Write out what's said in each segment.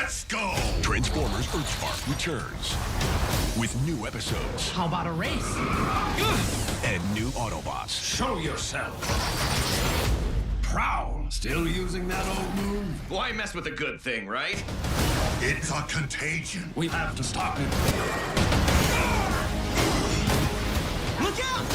Let's go! Transformers EarthSpark returns with new episodes. How about a race? And new Autobots. Show yourself. Prowl. Still using that old move? Why mess with a good thing, right? It's a contagion. We have to stop it. Look out!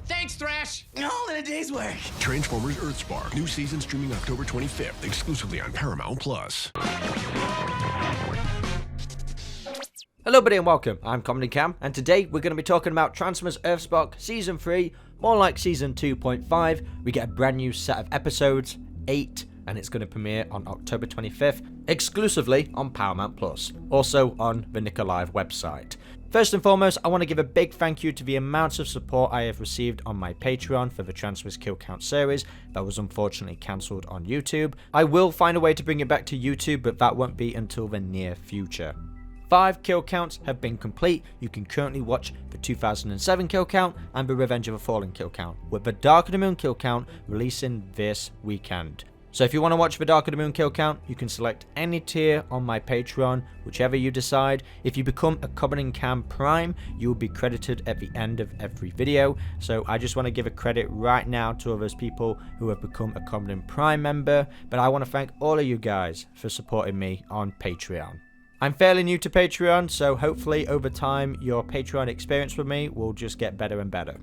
Thanks, Thrash. All in a day's work. Transformers EarthSpark. New season streaming October 25th, exclusively on Paramount+. Hello everybody and welcome, I'm Comodin Cam, and today we're going to be talking about Transformers EarthSpark Season 3, more like Season 2.5. We get a brand new set of episodes, 8, and it's going to premiere on October 25th, exclusively on Paramount+, also on the Nickel Live website. First and foremost, I want to give a big thank you to the amounts of support I have received on my Patreon for the Transformers Kill Count series that was unfortunately cancelled on YouTube. I will find a way to bring it back to YouTube, but that won't be until the near future. 5 kill counts have been complete. You can currently watch the 2007 kill count and the Revenge of the Fallen kill count, with the Dark of the Moon kill count releasing this weekend. So if you want to watch the Dark of the Moon kill count, you can select any tier on my Patreon, whichever you decide. If you become a Comodin Cam Prime, you will be credited at the end of every video. So I just want to give a credit right now to all those people who have become a Comodin Prime member, but I want to thank all of you guys for supporting me on Patreon. I'm fairly new to Patreon, so hopefully over time your Patreon experience with me will just get better and better.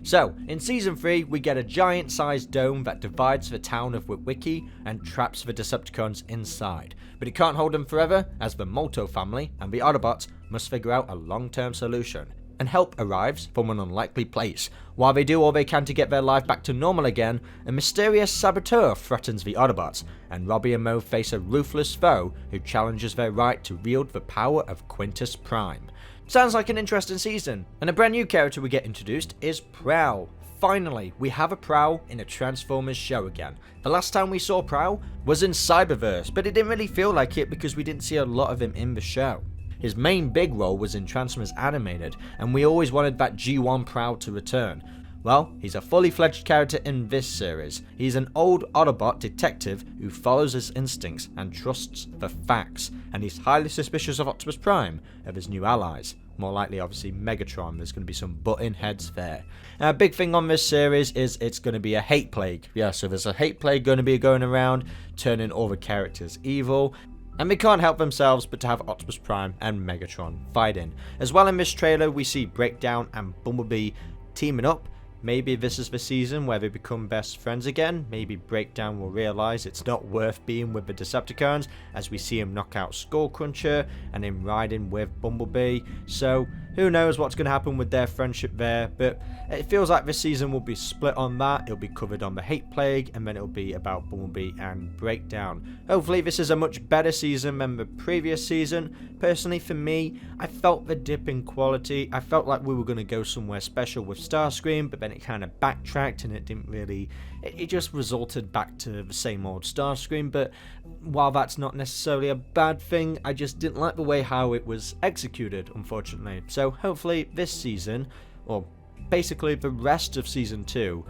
So, in Season 3, we get a giant-sized dome that divides the town of Witwicky and traps the Decepticons inside. But it can't hold them forever, as the Molto family and the Autobots must figure out a long-term solution. And help arrives from an unlikely place. While they do all they can to get their life back to normal again, a mysterious saboteur threatens the Autobots, and Robbie and Mo face a ruthless foe who challenges their right to wield the power of Quintus Prime. Sounds like an interesting season, and a brand new character we get introduced is Prowl. Finally, we have a Prowl in a Transformers show again. The last time we saw Prowl was in Cyberverse, but it didn't really feel like it because we didn't see a lot of him in the show. His main big role was in Transformers Animated, and we always wanted that G1 Prowl to return. Well, he's a fully fledged character in this series. He's an old Autobot detective who follows his instincts and trusts the facts, and he's highly suspicious of Optimus Prime, of his new allies. More likely, obviously, Megatron. There's going to be some butting heads there. Now, a big thing on this series is it's going to be a hate plague. Yeah, so there's a hate plague going to be going around, turning all the characters evil. And they can't help themselves but to have Optimus Prime and Megatron fighting. As well in this trailer, we see Breakdown and Bumblebee teaming up. Maybe this is the season where they become best friends again. Maybe Breakdown will realise it's not worth being with the Decepticons, as we see him knock out Skullcruncher and him riding with Bumblebee. So who knows what's going to happen with their friendship there, but it feels like this season will be split on that. It'll be covered on the Hate Plague, and then it'll be about Bumblebee and Breakdown. Hopefully this is a much better season than the previous season. Personally for me, I felt the dip in quality. I felt like we were going to go somewhere special with Starscream, but then it kind of backtracked and it didn't really, it just resulted back to the same old Starscream. But while that's not necessarily a bad thing, I just didn't like the way how it was executed, unfortunately. So hopefully this season, or basically the rest of Season 2,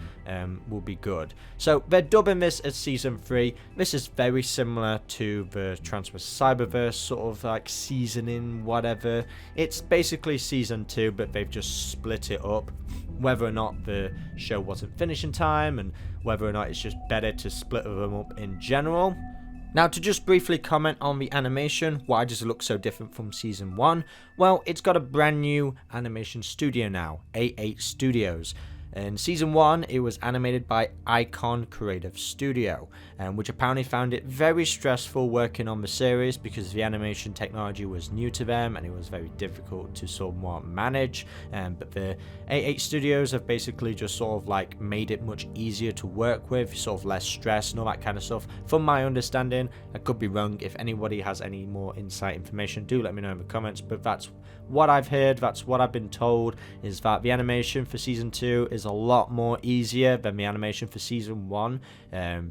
will be good. So they're dubbing this as Season 3. This is very similar to the Transformers Cyberverse sort of like seasoning, whatever. It's basically Season 2, but they've just split it up. Whether or not the show wasn't finished in time, and whether or not it's just better to split them up in general. Now, to just briefly comment on the animation, why does it look so different from Season 1? Well, it's got a brand new animation studio now, A8 Studios. In Season 1, it was animated by Icon Creative Studio, which apparently found it very stressful working on the series because the animation technology was new to them and it was very difficult to somewhat manage. But the A8 Studios have basically just sort of like made it much easier to work with, sort of less stress and all that kind of stuff. From my understanding, I could be wrong. If anybody has any more insight information, do let me know in the comments, but that's what I've heard, that's what I've been told, is that the animation for Season 2 is a lot more easier than the animation for Season 1,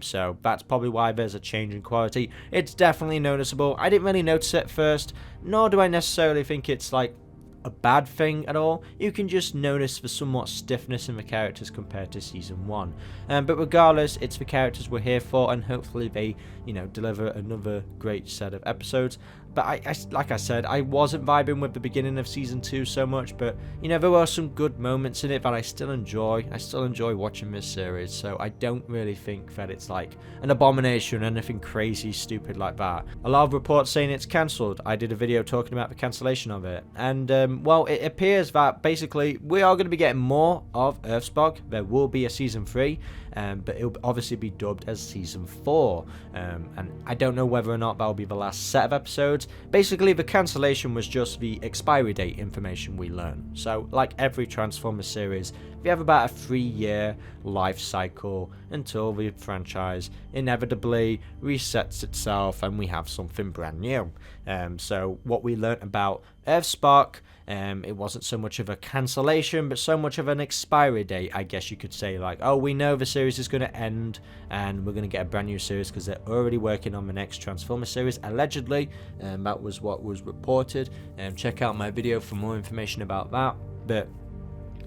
so that's probably why there's a change in quality. It's definitely noticeable. I didn't really notice it at first, nor do I necessarily think it's like a bad thing at all. You can just notice the somewhat stiffness in the characters compared to season 1. But regardless, it's the characters we're here for, and hopefully they, deliver another great set of episodes. But I like I said, I wasn't vibing with the beginning of season 2 so much, but there were some good moments in it that I still enjoy. I still enjoy watching this series, so I don't really think that it's like an abomination or anything crazy stupid like that. A lot of reports saying it's cancelled. I did a video talking about the cancellation of it, and well, it appears that basically we are going to be getting more of EarthSpark. There will be a season 3, but it'll obviously be dubbed as season 4, and I don't know whether or not that'll be the last set of episodes. Basically, the cancellation was just the expiry date information we learn. So, like every Transformers series, we have about a 3-year life cycle until the franchise inevitably resets itself and we have something brand new. So, what we learnt about EarthSpark, it wasn't so much of a cancellation, but so much of an expiry date, I guess you could say. Like, oh, we know the series is going to end and we're going to get a brand new series because they're already working on the next Transformers series, allegedly. That was what was reported. Check out my video for more information about that. But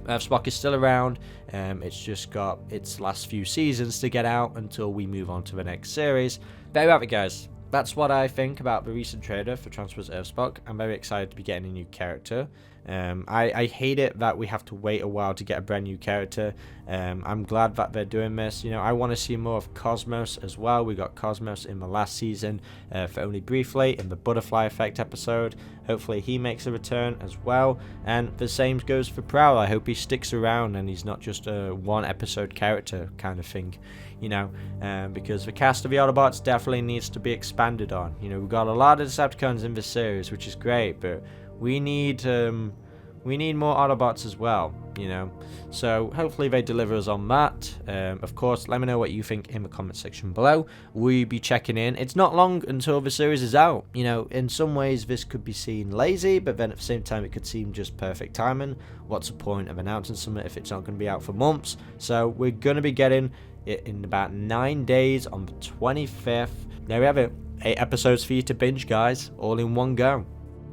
EarthSpark is still around. It's just got its last few seasons to get out until we move on to the next series. There you have it, guys. That's what I think about the recent trailer for Transformers EarthSpark. I'm very excited to be getting a new character. I hate it that we have to wait a while to get a brand new character. I'm glad that they're doing this. I want to see more of Cosmos as well. We got Cosmos in the last season for only briefly in the Butterfly Effect episode. Hopefully he makes a return as well. And the same goes for Prowl. I hope he sticks around and he's not just a one episode character kind of thing. Because the cast of the Autobots definitely needs to be expanded on. We've got a lot of Decepticons in this series, which is great, but we need more Autobots as well. So hopefully they deliver us on that. Of course, let me know what you think in the comment section below. We'll be checking in. It's not long until the series is out. In some ways this could be seen lazy, but then at the same time it could seem just perfect timing. What's the point of announcing something if it's not going to be out for months? So we're going to be getting it in about 9 days on the 25th. There we have it. 8 episodes for you to binge, guys, all in one go.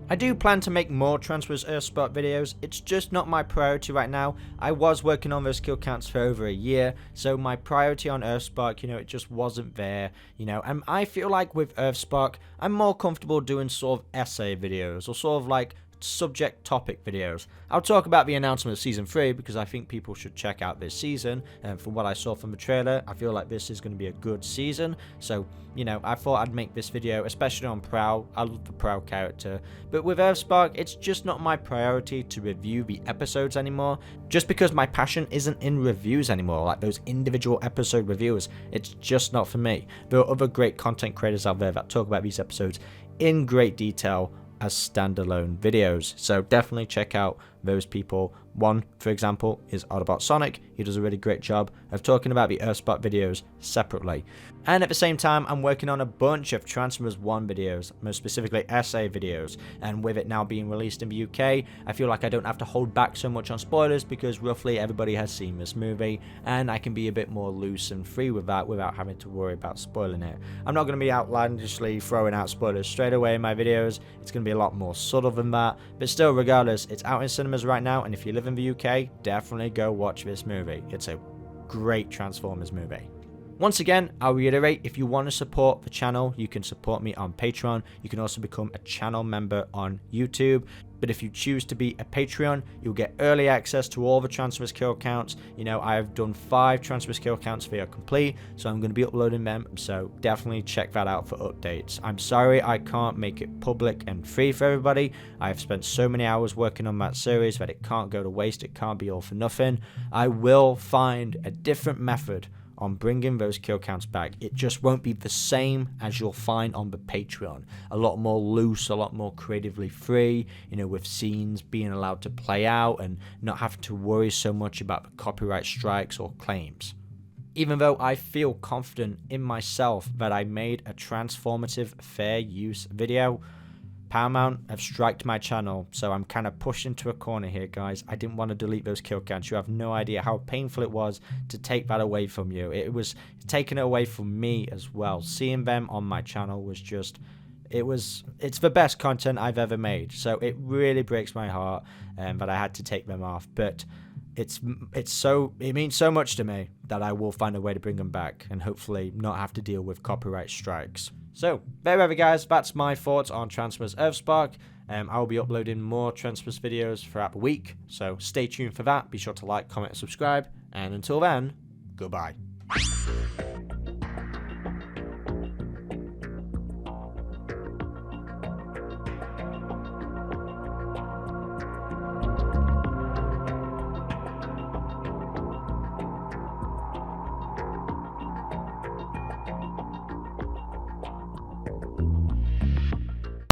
I do plan to make more Transformers EarthSpark videos. It's just not my priority right now. I was working on those kill counts for over a year, so my priority on EarthSpark, it just wasn't there, and I feel like with EarthSpark, I'm more comfortable doing sort of essay videos, or sort of like subject topic videos. I'll talk about the announcement of season 3 because I think people should check out this season, and from what I saw from the trailer, I feel like this is going to be a good season. So I thought I'd make this video, especially on Prowl. I love the Prowl character, but with EarthSpark, it's just not my priority to review the episodes anymore, just because my passion isn't in reviews anymore, like those individual episode reviews. It's just not for me. There are other great content creators out there that talk about these episodes in great detail as standalone videos, so definitely check out those people. One, for example, is Autobot Sonic. He does a really great job of talking about the EarthSpark videos separately. And at the same time, I'm working on a bunch of Transformers 1 videos, most specifically essay videos, and with it now being released in the UK, I feel like I don't have to hold back so much on spoilers because roughly everybody has seen this movie, and I can be a bit more loose and free with that without having to worry about spoiling it. I'm not going to be outlandishly throwing out spoilers straight away in my videos. It's going to be a lot more subtle than that, but still, regardless, it's out in cinemas right now, and if you live in the UK, definitely go watch this movie. It's a great Transformers movie. Once again, I'll reiterate, if you want to support the channel, you can support me on Patreon. You can also become a channel member on YouTube. But if you choose to be a Patreon, you'll get early access to all the Transformers kill counts. I have done 5 Transformers kill counts that are complete, so I'm going to be uploading them, so definitely check that out for updates. I'm sorry I can't make it public and free for everybody. I've spent so many hours working on that series that it can't go to waste, it can't be all for nothing. I will find a different method on bringing those kill counts back. It just won't be the same as you'll find on the Patreon. A lot more loose, a lot more creatively free, with scenes being allowed to play out and not having to worry so much about the copyright strikes or claims. Even though I feel confident in myself that I made a transformative fair use video, Paramount have striked my channel, so I'm kind of pushed into a corner here, guys. I didn't want to delete those kill counts. You have no idea how painful it was to take that away from you. It was taking it away from me as well. Seeing them on my channel was just it's the best content I've ever made. So it really breaks my heart that I had to take them off. But it means so much to me that I will find a way to bring them back and hopefully not have to deal with copyright strikes. So there we have it, guys. That's my thoughts on Transformers EarthSpark. I will be uploading more Transformers videos throughout the week, so stay tuned for that. Be sure to like, comment, and subscribe. And until then, goodbye.